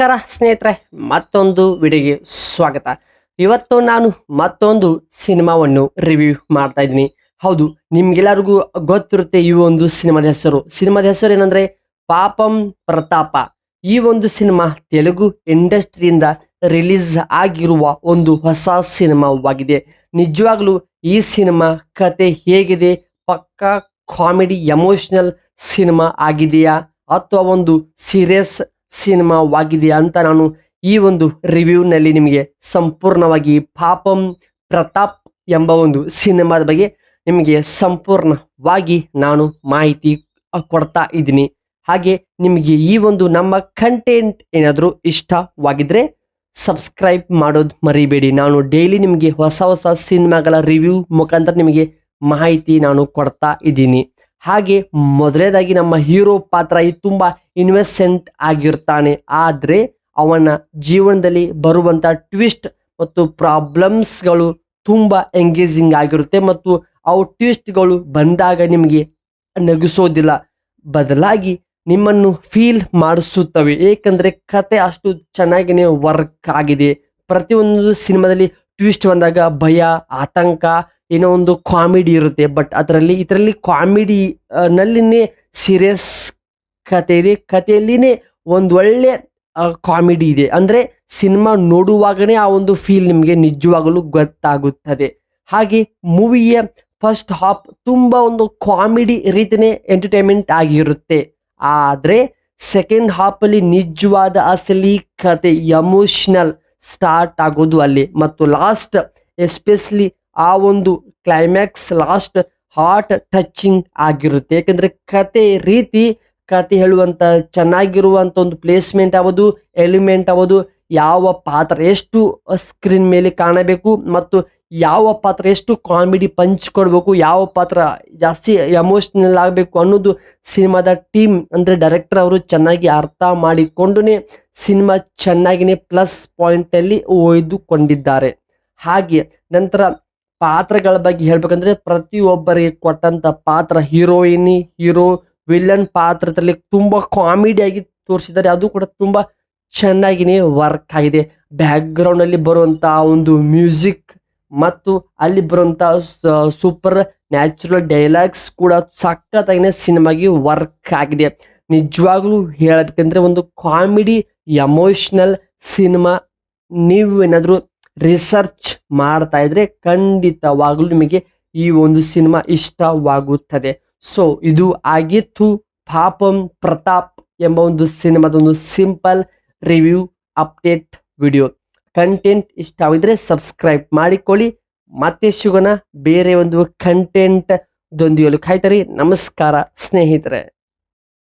ನಮಸ್ಕಾರ ಸ್ನೇಹಿತರೆ, ಮತ್ತೊಂದು ವಿಡಿಯೋಗೆ ಸ್ವಾಗತ. ಇವತ್ತು ನಾನು ಮತ್ತೊಂದು ಸಿನಿಮಾವನ್ನು ರಿವ್ಯೂ ಮಾಡ್ತಾ ಇದ್ದೀನಿ. ಹೌದು, ನಿಮ್ಗೆಲ್ಲರಿಗೂ ಗೊತ್ತಿರುತ್ತೆ ಈ ಒಂದು ಸಿನಿಮಾದ ಹೆಸರು ಏನಂದ್ರೆ ಪಾಪಂ ಪ್ರತಾಪ. ಈ ಒಂದು ಸಿನಿಮಾ ತೆಲುಗು ಇಂಡಸ್ಟ್ರಿಯಿಂದ ರಿಲೀಸ್ ಆಗಿರುವ ಒಂದು ಹೊಸ ಸಿನಿಮಾವಾಗಿದೆ. ನಿಜವಾಗ್ಲೂ ಈ ಸಿನಿಮಾ ಕತೆ ಹೇಗಿದೆ? ಪಕ್ಕಾ ಕಾಮಿಡಿ ಎಮೋಷನಲ್ ಸಿನಿಮಾ ಆಗಿದೆಯಾ ಅಥವಾ ಒಂದು ಸೀರಿಯಸ್ ಸಿನಿಮಾವಾಗಿದೆ ಅಂತ ನಾನು ಈ ಒಂದು ರಿವ್ಯೂನಲ್ಲಿ ನಿಮಗೆ ಸಂಪೂರ್ಣವಾಗಿ ಪಾಪಂ ಪ್ರತಾಪ್ ಎಂಬ ಒಂದು ಸಿನಿಮಾದ ಬಗ್ಗೆ ನಿಮಗೆ ಸಂಪೂರ್ಣವಾಗಿ ನಾನು ಮಾಹಿತಿ ಕೊಡ್ತಾ ಇದ್ದೀನಿ. ಹಾಗೆ ನಿಮಗೆ ಈ ಒಂದು ನಮ್ಮ ಕಂಟೆಂಟ್ ಏನಾದರೂ ಇಷ್ಟವಾಗಿದ್ರೆ ಸಬ್ಸ್ಕ್ರೈಬ್ ಮಾಡೋದು ಮರಿಬೇಡಿ. ನಾನು ಡೈಲಿ ನಿಮಗೆ ಹೊಸ ಹೊಸ ಸಿನಿಮಾಗಳ ರಿವ್ಯೂ ಮುಖಾಂತರ ನಿಮಗೆ ಮಾಹಿತಿ ನಾನು ಕೊಡ್ತಾ ಇದ್ದೀನಿ. ಹಾಗೆ ಮೊದಲನೇದಾಗಿ ನಮ್ಮ ಹೀರೋ ಪಾತ್ರ ತುಂಬಾ ಇನ್ವೆಸೆಂಟ್ ಆಗಿರ್ತಾನೆ. ಆದರೆ ಅವನ ಜೀವನದಲ್ಲಿ ಬರುವಂತ ಟ್ವಿಸ್ಟ್ ಮತ್ತು ಪ್ರಾಬ್ಲಮ್ಸ್ಗಳು ತುಂಬಾ ಎಂಗೇಜಿಂಗ್ ಆಗಿರುತ್ತೆ ಮತ್ತು ಅವು ಟ್ವಿಸ್ಟ್ಗಳು ಬಂದಾಗ ನಿಮಗೆ ನಗಿಸೋದಿಲ್ಲ, ಬದಲಾಗಿ ನಿಮ್ಮನ್ನು ಫೀಲ್ ಮಾಡಿಸುತ್ತವೆ. ಏಕೆಂದ್ರೆ ಕತೆ ಅಷ್ಟು ಚೆನ್ನಾಗಿನೇ ವರ್ಕ್ ಆಗಿದೆ. ಪ್ರತಿಯೊಂದು ಸಿನಿಮಾದಲ್ಲಿ ಟ್ವಿಸ್ಟ್ ಬಂದಾಗ ಭಯ, ಆತಂಕ, ಏನೋ ಒಂದು ಕಾಮಿಡಿ ಇರುತ್ತೆ. ಬಟ್ ಇದರಲ್ಲಿ ಕಾಮಿಡಿ ನಲ್ಲಿನೇ ಸೀರಿಯಸ್ ಕತೆ ಇದೆ. ಕಥೆಯಲ್ಲಿನೇ ಒಂದು ಒಳ್ಳೆ ಕಾಮಿಡಿ ಇದೆ. ಅಂದ್ರೆ ಸಿನಿಮಾ ನೋಡುವಾಗನೇ ಆ ಒಂದು ಫೀಲ್ ನಿಮಗೆ ನಿಜವಾಗಲೂ ಗೊತ್ತಾಗುತ್ತದೆ. ಹಾಗೆ ಮೂವಿಯ ಫಸ್ಟ್ ಹಾಫ್ ತುಂಬಾ ಒಂದು ಕಾಮಿಡಿ ರೀತಿನೇ ಎಂಟರ್ಟೈನ್ಮೆಂಟ್ ಆಗಿರುತ್ತೆ. ಆದ್ರೆ ಸೆಕೆಂಡ್ ಹಾಫ್ ಅಲ್ಲಿ ನಿಜವಾದ ಅಸಲಿ ಕತೆ ಎಮೋಷನಲ್ ಸ್ಟಾರ್ಟ್ ಆಗೋದು ಅಲ್ಲಿ. ಮತ್ತು ಲಾಸ್ಟ್ ಎಸ್ಪೆಷಲಿ ಆ ಒಂದು ಕ್ಲೈಮ್ಯಾಕ್ಸ್ ಲಾಸ್ಟ್ ಹಾರ್ಟ್ ಟಚಿಂಗ್ ಆಗಿರುತ್ತೆ. ಯಾಕಂದ್ರೆ ಕತೆ ಹೇಳುವಂತ ಚೆನ್ನಾಗಿರುವಂತ ಒಂದು ಪ್ಲೇಸ್ಮೆಂಟ್ ಆಗೋದು, ಎಲಿಮೆಂಟ್ ಆಗೋದು, ಯಾವ ಪಾತ್ರ ಎಷ್ಟು ಸ್ಕ್ರೀನ್ ಮೇಲೆ ಕಾಣಬೇಕು ಮತ್ತು ಯಾವ ಪಾತ್ರ ಎಷ್ಟು ಕಾಮಿಡಿ ಪಂಚ್ ಕೊಡಬೇಕು, ಯಾವ ಪಾತ್ರ ಜಾಸ್ತಿ ಎಮೋಷನಲ್ ಆಗಬೇಕು ಅನ್ನೋದು ಸಿನಿಮಾದ ಟೀಮ್ ಅಂದ್ರೆ ಡೈರೆಕ್ಟರ್ ಅವರು ಚೆನ್ನಾಗಿ ಅರ್ಥ ಮಾಡಿಕೊಂಡುನೇ ಸಿನಿಮಾ ಚೆನ್ನಾಗಿನೇ ಪ್ಲಸ್ ಪಾಯಿಂಟ್ ಅಲ್ಲಿ ಒಯ್ದುಕೊಂಡಿದ್ದಾರೆ. ಹಾಗೆ ನಂತರ ಪಾತ್ರಗಳ ಬಗ್ಗೆ ಹೇಳ್ಬೇಕಂದ್ರೆ ಪ್ರತಿಯೊಬ್ಬರಿಗೆ ಕೊಟ್ಟಂತ ಪಾತ್ರ, ಹೀರೋಯಿನಿ, ಹೀರೋ, ವಿಲನ್ ಪಾತ್ರದಲ್ಲಿ ತುಂಬಾ ಕಾಮಿಡಿಯಾಗಿ ತೋರಿಸಿದ್ದಾರೆ. ಅದು ಕೂಡ ತುಂಬಾ ಚೆನ್ನಾಗಿನೇ ವರ್ಕ್ ಆಗಿದೆ. ಬ್ಯಾಕ್ ಗ್ರೌಂಡ್ ಅಲ್ಲಿ ಬರುವಂತ ಒಂದು ಮ್ಯೂಸಿಕ್ ಮತ್ತು ಅಲ್ಲಿ ಬರುವಂತ ಸೂಪರ್ ನ್ಯಾಚುರಲ್ ಡೈಲಾಗ್ಸ್ ಕೂಡ ಸಖತ್ತಾಗಿನೇ ಸಿನಿಮಾಗೆ ವರ್ಕ್ ಆಗಿದೆ. ನಿಜವಾಗ್ಲೂ ಹೇಳಬೇಕಂದ್ರೆ ಒಂದು ಕಾಮಿಡಿ ಎಮೋಷನಲ್ ಸಿನಿಮಾ. ನೀವು ಏನಾದ್ರು ರಿಸರ್ಚ್ ಮಾಡ್ತಾ ಇದ್ರೆ ಖಂಡಿತವಾಗ್ಲೂ ನಿಮಗೆ ಈ ಒಂದು ಸಿನಿಮಾ ಇಷ್ಟವಾಗುತ್ತದೆ. ಸೊ ಇದು ಆಗಿತ್ತು ಪಾಪಂ ಪ್ರತಾಪ್ ಎಂಬ ಒಂದು ಸಿನಿಮಾದ ಒಂದು simple review update video. Content ಇಷ್ಟವಿದ್ರೆ ಸಬ್ಸ್ಕ್ರೈಬ್ ಮಾಡಿಕೊಳ್ಳಿ. ಮತ್ತೆ ಸಿಗೋಣ ಬೇರೆ ಒಂದು ಕಂಟೆಂಟ್ ದೊಂದಿಗೆ. ಕಾಯ್ತಾರೆ. ನಮಸ್ಕಾರ ಸ್ನೇಹಿತರೆ.